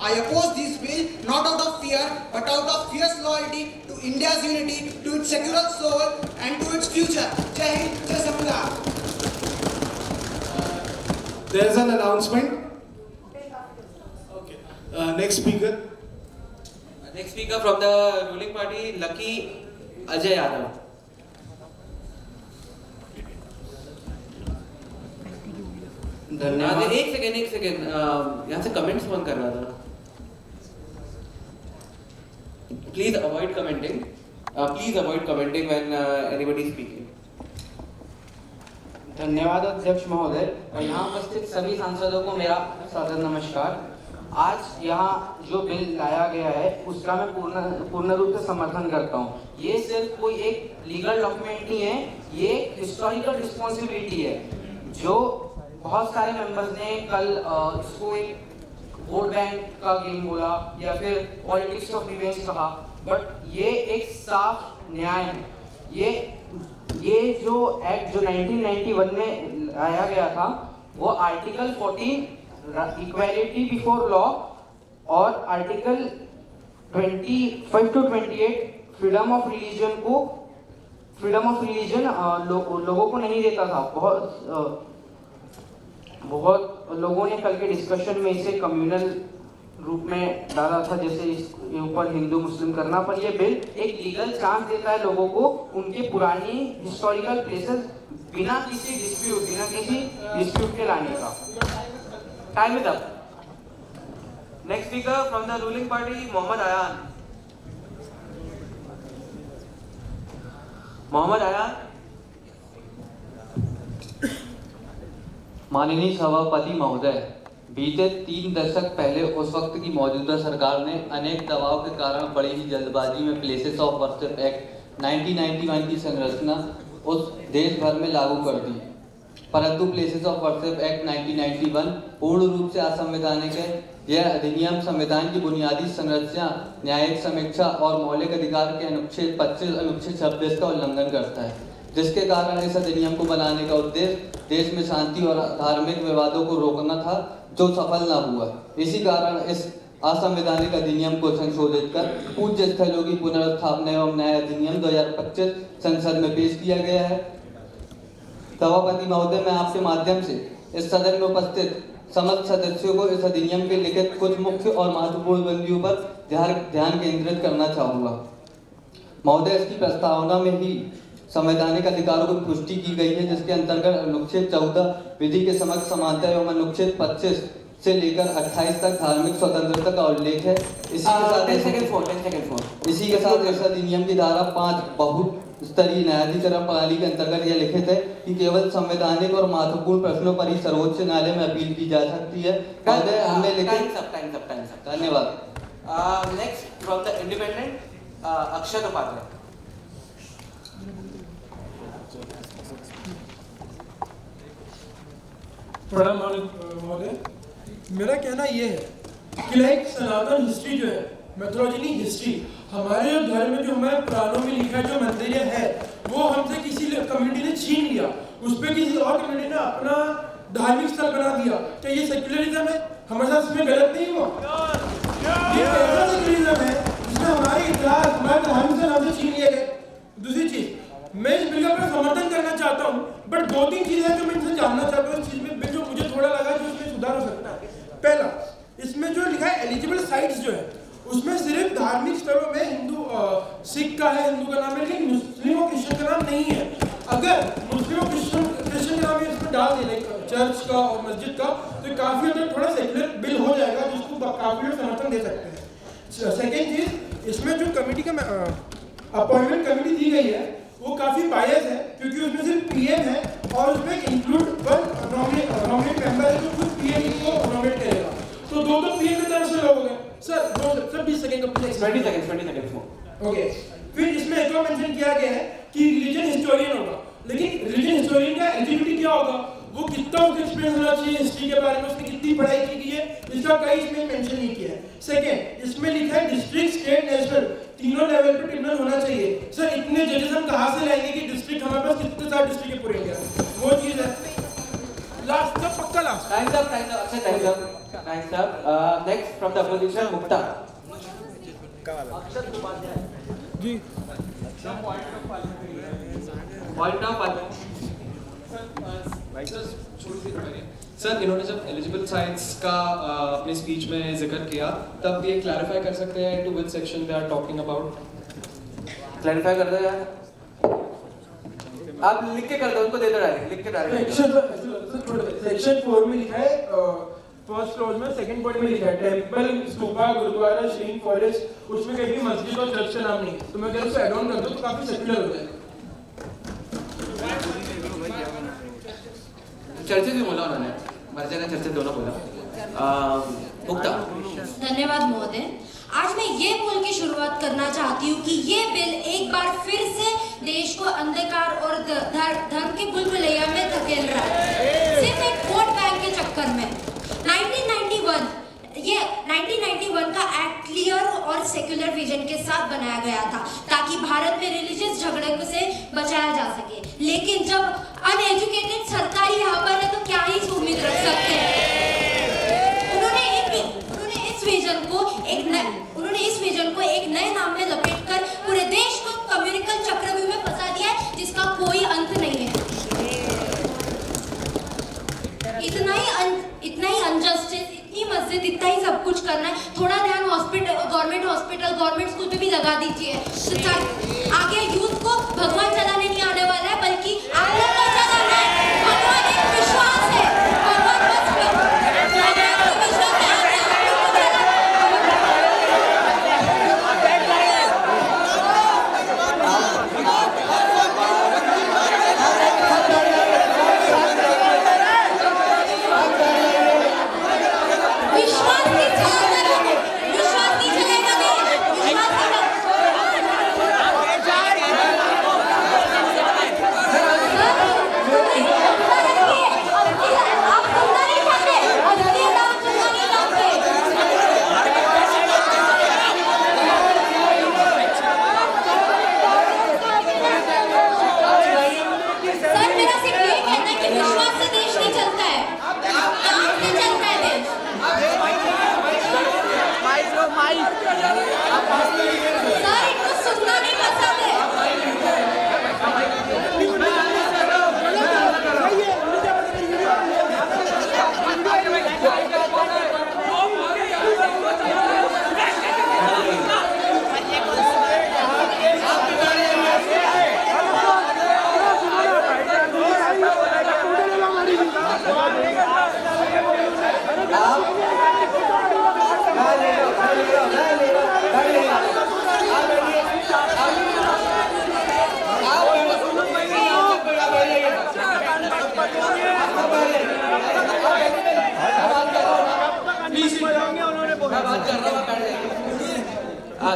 I oppose this bill not out of fear but out of fierce loyalty to India's unity, to its secular soul and to its future. Jai Hind, Jai Samvidan. There's an announcement. Okay. Next speaker. Next speaker from the ruling party, Lucky Ajay Yadav. धन्यवाद. एक second यहाँ से comments बंद कर रहा था. Please avoid commenting. Please avoid commenting when anybody is speaking. धन्यवाद अध्यक्ष महोदय. यहाँ उपस्थित सभी सांसदों को मेरा सादर नमस्कार. आज यहाँ जो बिल लाया गया है उसका मैं पूर्ण रूप से समर्थन करता हूँ. ये सिर्फ कोई एक लीगल डॉक्यूमेंट नहीं है, ये एक हिस्टोरिकल रिस्पॉन्सिबिलिटी है. जो बहुत सारे मेंबर्स ने कल इसको एक वोट बैंक का गेम बोला या फिर पॉलिटिक्स ऑफ रिवेंज कहा, बट ये एक साफ न्याय है. ये जो एक्ट जो 1991 में लाया गया था वो आर्टिकल 14 इक्वालिटी बिफोर लॉ और article 25 to 28 freedom of religion लोगों को नहीं देता था. बहुत लोगों ने कल के डिस्कशन में इसे कम्युनल रूप में डाला था, जैसे इसके ऊपर हिंदू मुस्लिम करना, पर ये बिल एक लीगल चांस देता है लोगों को उनके पुरानी हिस्टोरिकल प्लेसेस बिना किसी डिस्प्यूट के लाने का. Time is up. Next speaker from the ruling party, Mohammad Ayan. Mohammad Ayan. माननीय सभापति महोदय, बीते 3 दशक पहले उस वक्त की मौजूदा सरकार ने अनेक दबाव के कारण बड़ी ही जल्दबाजी में प्लेसेस ऑफ वर्शिप एक्ट 1991 की संरचना उस देश भर में लागू कर दी. परंतु प्लेसेस ऑफ वर्शिप एक्ट 1991 पूर्ण रूप से असंवैधानिक है. यह अधिनियम संविधान की बुनियादी संरचना, न्यायिक समीक्षा और मौलिक अधिकार के अनुच्छेद 25 अनुच्छेद 26 का उल्लंघन करता है, जिसके कारण इस अधिनियम को बनाने का उद्देश्य देश में शांति और धार्मिक विवादों को रोकना था, जो सफल न हुआ. इसी कारण इस असंवैधानिक अधिनियम को संशोधित कर पूज्य स्थलों की पुनर्स्थापना एवं न्याय अधिनियम 2025 संसद में पेश किया गया है. सभापति महोदय, मैं आपके माध्यम से इस सदन में उपस्थित समस्त सदस्यों को इस अधिनियम के लिखित कुछ मुख्य और महत्वपूर्ण बिंदुओं पर ध्यान केंद्रित करना चाहूँगा. महोदय, इसकी प्रस्तावना में ही संवैधानिक अधिकारों की पुष्टि की गई है, जिसके अंतर्गत अनुच्छेद 14 विधि के समक्ष समानता एवं अनुच्छेद 25 से लेकर 28 तक धार्मिक स्वतंत्रता का उल्लेख है. इसी के साथ इस अधिनियम की धारा 5 बहु स्तरीय न्यायाधिकरण प्रणाली के अंतर्गत यह लिखित है कि केवल संवैधानिक और महत्वपूर्ण प्रश्नों पर ही सर्वोच्च न्यायालय में अपील की जा सकती है. हमने लिखित. धन्यवाद. नेक्स्ट फ्रॉम द इंडिपेंडेंट, अक्षत उपाध्याय. प्रणाम महोदय. मेरा कहना ये है कि लाइक सनातन हिस्ट्री जो है, मैथोलॉजी हिस्ट्री, हमारे धर्म में जो हमारे पुराणों में लिखा है जो मंदिर है वो हमसे किसी कम्युनिटी ने छीन लिया, उस पर किसी और कम्युनिटी ने अपना धार्मिक स्थल बना दिया. क्या ये सेक्युलरिज्म है? हमारे साथ इसमें गलत नहीं हुआ? ये ऐसा सेक्युलरिज्म है जिसमें हमारे इतिहास, हमारे धार्मिक स्थल हमसे छीन लिए गए. दूसरी चीज, मैं इस बिल का समर्थन करना चाहता हूँ, बट 2-3 चीजें हैं जो मैं इनसे जानना चाहता हूँ. इस चीज में जो मुझे थोड़ा लगा जो इसमें सुधार हो सकता है. पहला, इसमें जो लिखा है एलिजिबल साइट्स जो है उसमें सिर्फ धार्मिक स्थलों में हिंदू सिख का है, हिंदू का नाम है, लेकिन मुस्लिम और क्रिश्चियन का नाम नहीं है. अगर मुस्लिम और क्रिश्चियन का नाम इसमें डाल दें, चर्च का और मस्जिद का, तो काफी हद तक थोड़ा सेक्युलर बिल हो जाएगा, जिसको काफी लोग समर्थन दे सकते हैं. सेकेंड चीज, इसमें जो कमेटी का अपॉइंटमेंट कमेटी दी गई है वो काफी बायस है, क्योंकि उसमें सिर्फ पीएम है और उसमें इंक्लूड वन नॉमिनेट मेंबर है जो खुद पीएम को नॉमिनेट करेगा. तो 2 पीएम की तरफ से लोग हो गए. सर 20 सेकंड का 20 सेकंड. ओके. फिर इसमें एक और मेंशन किया गया है कि रिलीजन हिस्टोरियन होगा, लेकिन रिलीजन हिस्टोरियन का एलिजिबिलिटी क्या होगा, वो कितना उसका एक्सपीरियंस होना चाहिए हिस्ट्री के बारे में, उसने कितनी पढ़ाई की है, इसका कहीं इसमें मेंशन नहीं किया है. सेकंड, इसमें लिखा है डिस्ट्रिक्ट, स्टेट, नेशनल, तीनों लेवल पे ट्रिब्यूनल होना चाहिए. सर इतने जजेस हम कहां से लाएंगे कि डिस्ट्रिक्ट, हमारे पास कितने सारे डिस्ट्रिक्ट है पूरे इंडिया में, वो चीज है. लास्ट तक पक्का लास्ट। Time's up. अच्छा, time's up. Next from the opposition, Mukta. Ji Point of sir, इन्होंने जब एलिजिबल साइंस का अपने स्पीच में जिक्र किया, तब ये क्लैरिफाई कर सकते हैं to which section they are talking about? Clarify कर दो यार। आप लिख के कर दो, उनको दे दो डायरेक्ट, लिख के डायरेक्ट। सेक्शन 4 में लिखा है, फर्स्ट क्लॉज में सेकंड पॉइंट में लिखा है टेंपल, स्तूपा, गुरुद्वारा, श्रीन, फॉरेस्ट, उसमें कहीं मस्जिद और चर्च का नाम नहीं है, तो मैं कह रहा हूँ ऐड ऑन कर दो तो काफी सेक्युलर हो जाएगा। चर्चे भी बोला उन्होंने, मर्जे ने चर्चे दोनों बोला। मुक्ता। धन्यवाद महोदय। आज मैं ये बोल के शुरुआत करना चाहती हूँ कि ये बिल एक बार फिर से देश को अंधकार और धर्म के बुलबुलैया में धकेल रहा है, सिर्फ एक वोट बैंक के चक्कर में। 1991 का एक्ट क्लियर और सेक्युलर विजन के साथ बनाया गया था ताकि भारत में रिलीजियस झगड़े से बचाया जा सके, लेकिन जब अनएजुकेटेड सरकारी यहाँ पर है तो क्या ही उम्मीद रख सकते हैं। उन्होंने इस विजन को एक नए नाम में लपेटकर पूरे देश को कम्युनिकल चक्रव्यूह में फंसा दिया है जिसका कोई अंत नहीं है। इतना ही अनजस्टिस, इतनी मस्जिद, इतना ही सब कुछ करना है। थोड़ा ध्यान गवर्नमेंट हॉस्पिटल, गवर्नमेंट स्कूल पे भी लगा दीजिए। आगे यूथ को भगवान चलाने नहीं आने वाला है, बल्कि आगे को चलाना है। भगवान एक विश्वास है, भगवान बस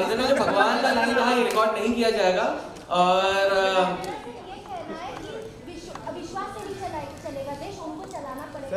इन्होंने जो भगवान का नाम कहा ये रिकॉर्ड नहीं किया जाएगा और विश्वास से ही चलेगा देश, उनको चलाना पड़ेगा।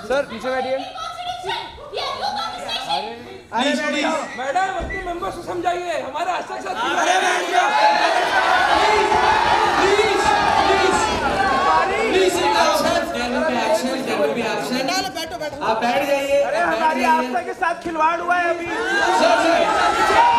सर पीछे बैठिए। मैडम अपने मेंबर को समझाइए, हमारा हस्ताक्षर आप बैठ जाइए। हमारी आपदा के साथ खिलवाड़ हुआ है अभी। सर